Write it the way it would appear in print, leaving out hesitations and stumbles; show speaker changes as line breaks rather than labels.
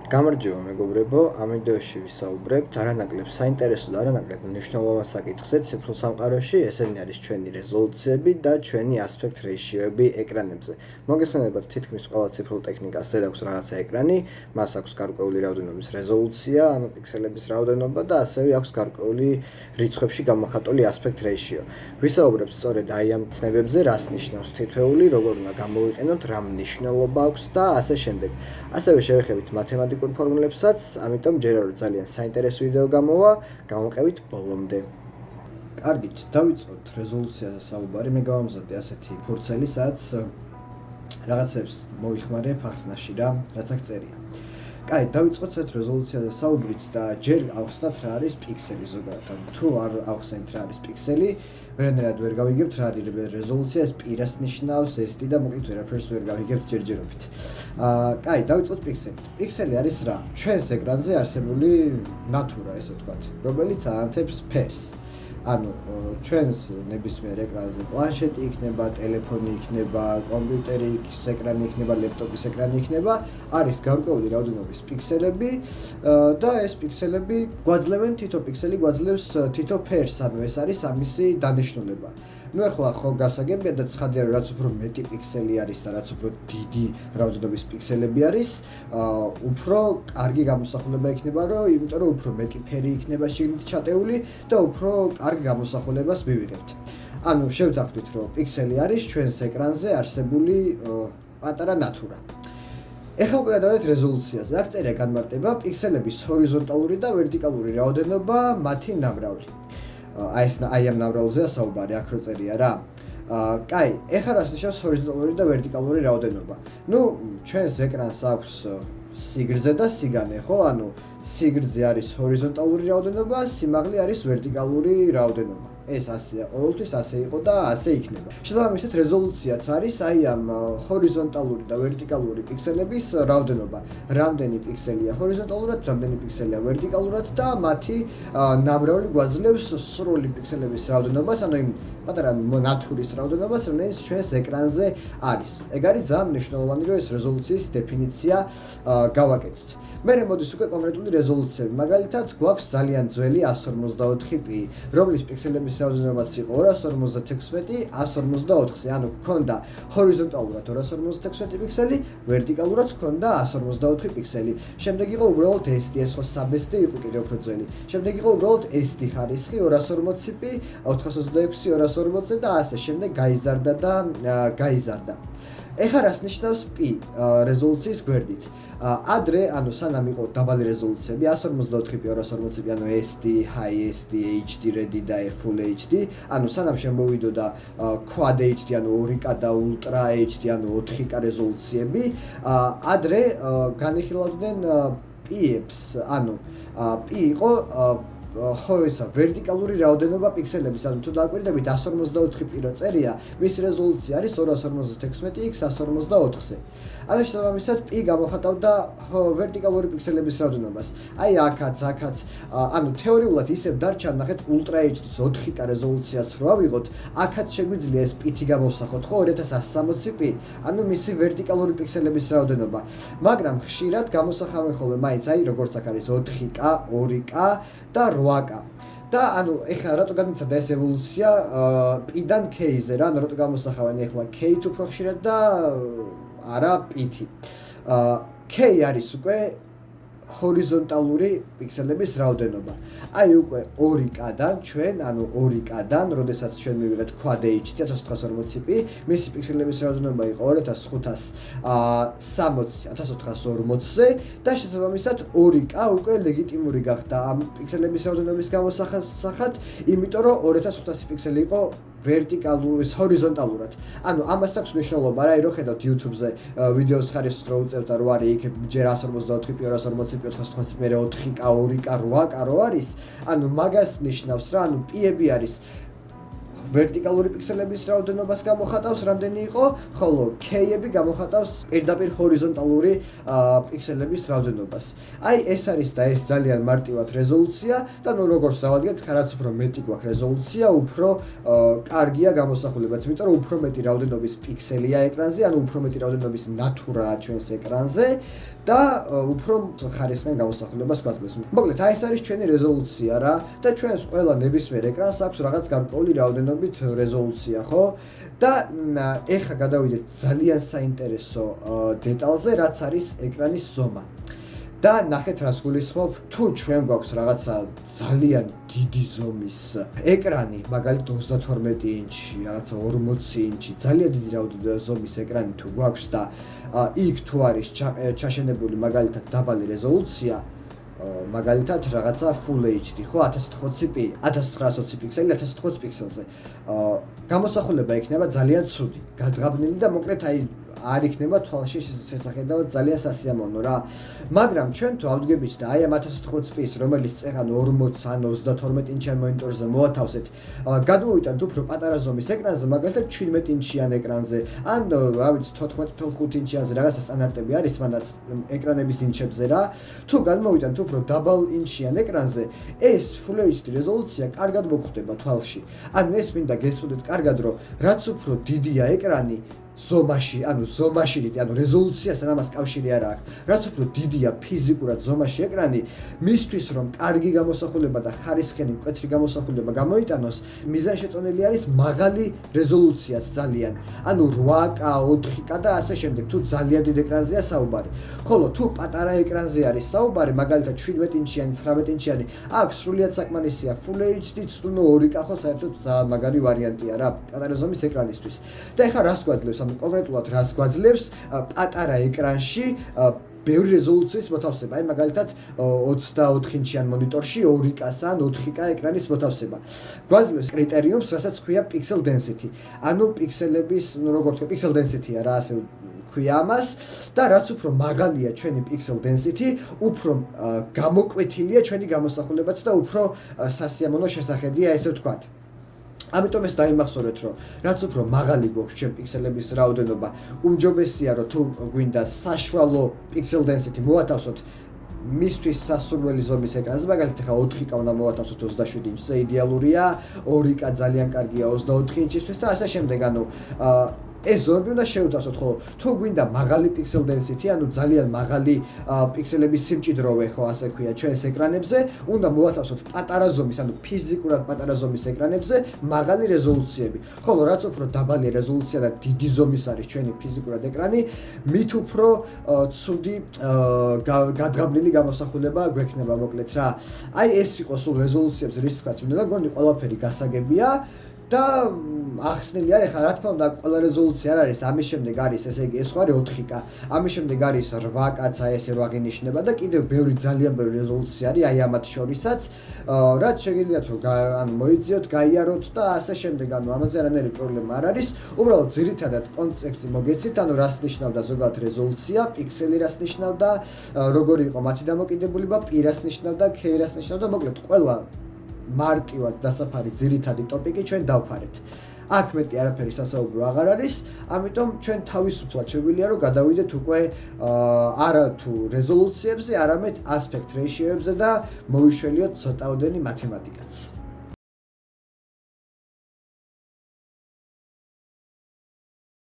გამარჯობა მეგობრებო, ამ ვიდეოში ვისაუბრებთ არანაკლებ საინტერესო და არანაკლებ მნიშვნელოვან საკითხზე ციფრულ სამყაროში, ესენი არის ჩვენი რეზოლუციები და ჩვენი aspect ratio-ები ეკრანებზე. მოგესალმებით, თითქმის ყველა ციფრულ ტექნიკას ზედ აქვს რაღაცა ეკრანი, მას აქვს გარკვეული რაოდენობის რეზოლუცია, ანუ პიქსელების რაოდენობა და ასევე აქვს გარკვეული რიცხვებში გამოხატული aspect ratio. ვისაუბრებთ სწორედ აი ამ ცნებებზე, რას ნიშნავს თითოეული, როგორ უნდა გამოვიყენოთ, რა მნიშვნელობა აქვს და ასე შემდეგ. ასევე შევეხებით მათემატიკურ ფორმულებსაც, ამიტომ ჯერა რომ ძალიან საინტერესო ვიდეო გამოვა, გამოვყევით ბოლომდე. კარგით, დავიწყოთ რეზოლუციაზე საუბარი, მე გავამზადე ასეთი ფურცელი, სადაც რაღაცებს მოიხმარებ ახსნაში რა, რაც აქ წერია. კაი, დავიწყოთ ასეთ რეზოლუციაზე საუბრით და ჯერ ავხსნათ რა არის პიქსელი ზოგადად. თუ არ ავხსნით რა არის პიქსელი, ვერანაირად ვერ გავიგებთ რა არის რეზოლუცია, ეს პირას ნიშნავს, SD და მოკლედ ვერაფერს ვერ გავიგებთ ჯერჯერობით. კაი, დავიწყოთ პიქსელით. პიქსელი არის რა? ჩვენს ეკრანზე არსებული ნატურა, ესე ვთქვათ, რომელიც აანთებს ფერს. ანუ ჩვენს ნებისმიერ ეკრანზე პლანშეტი იქნება, ტელეფონი იქნება, კომპიუტერის ეკრანი იქნება, ლეპტოპის ეკრანი იქნება, არის გარკვეული რაოდენობის პიქსელები და ეს პიქსელები გვაძლევენ თითო პიქსელი გვაძლევს თითო ფერს, ანუ ეს არის ამისი დანიშნულება. ნუ ახლა ხო გასაგებია და ცხადია რომ რაც უფრო მეტი პიქსელი არის და რაც უფრო დიდი რაოდენობის პიქსელები არის, უფრო კარგი გამოსახულება იქნება, იმიტომ რომ უფრო მეტი ფერი იქნება შიგნით ჩატეული და უფრო კარგ გამოსახულებას მივიღებთ. ანუ შევთანხმდით რომ პიქსელი არის ჩვენს ეკრანზე არსებული პატარა ნატურა. ეხლა უკვე გადავიდეთ რეზოლუციაზე. აქ წერია განმარტება პიქსელების ჰორიზონტალური და ვერტიკალური რაოდენობა, მათი ნამრავლი. აი ამ ნამრავლზეა საუბარი, აქ რო წერია რა. კაი, ეხლა რას ნიშნავს ჰორიზონტალური და ვერტიკალური რაოდენობა? ნუ ჩვენს ეკრანს აქვს სიგრძე და სიგანე, ხო? ანუ სიგრძე არის ჰორიზონტალური რაოდენობა, სიმაღლე არის ვერტიკალური რაოდენობა. ეს ასეა, ყოველთვის ასე იყო და ასე იქნება. შესაბამისად, რეზოლუციაც არის აი ამ ჰორიზონტალური და ვერტიკალური პიქსელების რაოდენობა. რამდენი პიქსელია ჰორიზონტალურად, რამდენი პიქსელია ვერტიკალურად და მათი ნამრავლი გვაძლევს სრული პიქსელების რაოდენობას, ანუ იმ პატარა ნატურის რაოდენობას, რომელიც ჩვენს ეკრანზე არის. ეგ არის ძალიან მნიშვნელოვანი, რომ ეს რეზოლუციის დეფინიცია გავაკეთოთ. მერე მოდის უკვე კონკრეტული რეზოლუციები. მაგალითად, გვაქვს ძალიან ძველი 144p, რომლის პიქსელების რაოდენობაც იყო 256, 144-ზე, ანუ გქონდა ჰორიზონტალურად 256 პიქსელი, ვერტიკალურად გქონდა 144 პიქსელი. შემდეგ იყო უბრალოდ SD, ეს ხო საბესდი იყო კიდევ უფრო ძველი. შემდეგ იყო უბრალოდ SD ხარისხი 240p, 426, 240 და ასე შემდეგ გაიზარდა და გაიზარდა. ეხლა რას ნიშნავს P რეზოლუციის გვერდით? ადრე, ანუ სანამ იყო დაბალი რეზოლუციები 144p, 240p, ანუ SD, High SD, HD, Ready და Full HD, ანუ სანამ შემოვიდოდა Quad HD, ანუ 2K და Ultra HD, ანუ 4K რეზოლუციები, ადრე განიხილავდნენ P-ებს, ანუ P იყო ხო ისა ვერტიკალური რაოდენობა პიქსელების, ანუ თუ დააკვირდებით 144p რო წერია, მისი რეზოლუცია არის 256x 144-ზე. ანუ შესაბამისად P გამოხატავდა ვერტიკალური პიქსელების რაოდენობას. აი აქაც, ანუ თეორიულად ისევ დარჩა ნახეთ Ultra HD-ს 4K რეზოლუციაც რო ავიღოთ, აქაც შეგვიძლია ეს P-ი გამოვსახოთ, ხო 2160p, ანუ მისი ვერტიკალური პიქსელების რაოდენობა. მაგრამ ხშირად გამოსახავენ ხოლმე მაინც აი როგორც აქ არის 4K, 2K და 8K. და ანუ ეხლა რატო განიცადა ეს ევოლუცია P-დან K-ზე რა, ანუ რატო გამოსახავენ ეხლა K-თ უფრო ხშირად და არა P-თ. K არის უკვე ჰორიზონტალური პიქსელების რაოდენობა. აი უკვე 2K-დან ჩვენ, ანუ 2K-დან, როდესაც ჩვენ მივიღეთ Quad HD 1440p, მისი პიქსელების რაოდენობა იყო 2440-1440-ზე და შესაბამისად 2K უკვე ლეგიტიმური გახდა ამ პიქსელების რაოდენობის გამოსახად, იმიტომ რომ 2500 პიქსელი იყო ვერტიკალურ, ჰორიზონტალურად. ანუ ამას აქვს მნიშვნელობა რა, რო ხედავთ YouTube-ზე ვიდეოს ხარისხს რო უწევთ და რო არის იქ ჯერ 144p, 240p, 480p, მერე 4K, 2K, 8K რო არის, ანუ მაგას ნიშნავს რა, ანუ P-ები არის ვერტიკალური პიქსელების რაოდენობას გამოხატავს, რამდენი იყო, ხოლო K-ები გამოხატავს პირდაპირ ჰორიზონტალური პიქსელების რაოდენობას. აი ეს არის და ეს ძალიან მარტივად რეზოლუცია და ნუ როგორც დავადგეთ, რაც უფრო მეტი გვაქვს რეზოლუცია, უფრო კარგია გამოსახულებაც, იმიტომ რომ უფრო მეტი რაოდენობის პიქსელია ეკრანზე, ანუ უფრო მეტი რაოდენობის ნატურაა ჩვენს ეკრანზე და უფრო ხარისხიან გამოსახულებას გვაძლევს. მოკლედ, აი ეს არის ჩვენი რეზოლუცია რა და ჩვენს ყველა ნებისმიერ ეკრანს აქვს რაღაც გარკვეული რაოდენობით რეზოლუცია, ხო? და ეხლა გადავიდეთ ძალიან საინტერესო დეტალზე, რაც არის ეკრანის ზომა. და ნახეთ რას გულისხმობ, თუ ჩვენ გვაქვს რაღაცა ძალიან დიდი ზომის ეკრანი, მაგალითად 32 ინჩი, რაღაცა 40 ინჩი, ძალიან დიდი ზომის ეკრანი თუ გვაქვს და იქ თუ არის ჩაშენებული მაგალითად დაბალი რეზოლუცია, მაგალითად რაღაცა Full HD, ხო, 1080p, 1920 პიქსელი, 1080 პიქსელზე. გამოსახულება იქნება ძალიან ცუდი, გადღაბნილი და მოკლედ აი არ იქნება თვალში შესახედავად ძალიან სასიამოვნო რა. მაგრამ ჩვენ თუ ავდგებით და აი ამ 1080p-ს, რომელიც წერან 40 ან 32 ინჩიან მონიტორზე მოვათავსეთ, გადმოვიტანთ უფრო პატარა ზომის ეკრანზე, მაგალითად 17 ინჩიან ეკრანზე, ან რა ვიცი 14.5 ინჩიანზე რაღაცა სტანდარტები არის მანდაც ეკრანების ინჩებზე რა. თუ გადმოვიტანთ უფრო დაბალ ინჩიან ეკრანზე, ეს Full HD რეზოლუცია კარგად მოგხვდება თვალში. ან ეს მინდა გესმოდეთ კარგად, რომ რაც უფრო დიდია ეკრანი, ზომაში, ანუ რეზოლუციასთან ამას კავშირი არ აქვს. რაც უფრო დიდია ფიზიკურად ზომაში ეკრანი, მისთვის რომ კარგი გამოსახულება და ხარისხიანი მკვეთრი გამოსახულება გამოიტანოს, მიზანშეწონილი არის მაღალი რეზოლუციაც ძალიან. ანუ 8K, 4K და ასე შემდეგ, თუ ძალიან დიდ ეკრანზეა საუბარი. ხოლო თუ პატარა ეკრანზე არის საუბარი, მაგალითად 17 ინჩიანი, 19 ინჩიანი, აქ სრულიად საკმარისია Full HD-ც თუ 2K ხო საერთოდ ძალიან მაგარი ვარიანტია რა, პატარა ზომის ეკრანისთვის. და ეხლა რას გვაძლევს? კონკრეტულად რას გვაძლევს პატარა ეკრანში ბევრი რეზოლუციის მოთავსება. აი მაგალითად 24 ინჩიან მონიტორში 2K-ს ან 4K ეკრანის მოთავსება. გვაძლევს კრიტერიუმს, რასაც ქვია pixel density. ანუ პიქსელების, როგორ თქვა, pixel density-ა რა ასე ქვია ამას და რაც უფრო მაღალია ჩვენი pixel density, უფრო გამოკვეთილია ჩვენი გამოსახულებაც და უფრო სასიამოვნო შესახედია, ესე ვთქვათ. ამიტომ ეს დაიმახსოვრეთ, რომ რაც უფრო მაღალი გვაქვს ჩვენ პიქსელების რაოდენობა, უმჯობესია, რომ თუ გვინდა საშუალო pixel density მოვათავსოთ მისთვის სასურველი ზომის ეკრანზე, მაგალითად 4K უნდა მოვათავსოთ 27 ინჩზე, იდეალურია, 2K ძალიან კარგია 24 ინჩისთვის და ასე შემდეგ, ანუ ეს ზომები უნდა შევთავსოთ, ხოლო თუ გვინდა მაღალი pixel density, ანუ ძალიან მაღალი პიქსელების სიმჭიდროვე, ხო, ასე ქვია, ჩვენს ეკრანებზე, უნდა მოვათავსოთ პატარა ზომის, ანუ ფიზიკურად პატარა ზომის ეკრანებზე მაღალი რეზოლუციები. ხოლო რაც უფრო დაბალი რეზოლუცია და დიდი ზომის არის ჩვენი ფიზიკურად ეკრანი, მით უფრო ცუდი გადღაბნილი გამოსახულება გვექნება, მოკლედ რა. აი ეს იყო სულ რეზოლუციებზე რის თქმა უნდა, გონი ყველაფერი გასაგებია. და ახსნილია, ეხლა რა თქმა უნდა ყველა რეზოლუცია არ არის, ამის შემდეგ არის, ესე იგი ეს ხარი 4K, ამის შემდეგ არის 8K, ესე რო აღინიშნება და კიდევ ბევრი ძალიან ბევრი რეზოლუცია არის, აი ამათ შორისაც, რაც შეგიძლიათ რომ მოიძიოთ, გაიაროთ და ასე შემდეგ, ანუ ამაზე არანაირი პრობლემა არ არის. უბრალოდ ძირითადად კონცეფტი მოგეცით, ანუ რას ნიშნავდა ზოგადად რეზოლუცია, პიქსელი რას ნიშნავდა, როგორი იყო მათი დამოკიდებულება, π რას ნიშნავდა, k რას ნიშნავდა, მოკლედ ყველა მარტივად დასაფარი ძირითადი ტოპიკი ჩვენ დავფარეთ. აქ მეტი არაფერი სასაუბრო აღარ არის, ამიტომ ჩვენ თავისუფლად შეგვიძლია რომ გადავიდეთ უკვე არა თუ რეზოლუციებზე, არამედ aspect ratio-ებზე და მოვიშველიოთ ცოტაოდენი მათემატიკაც.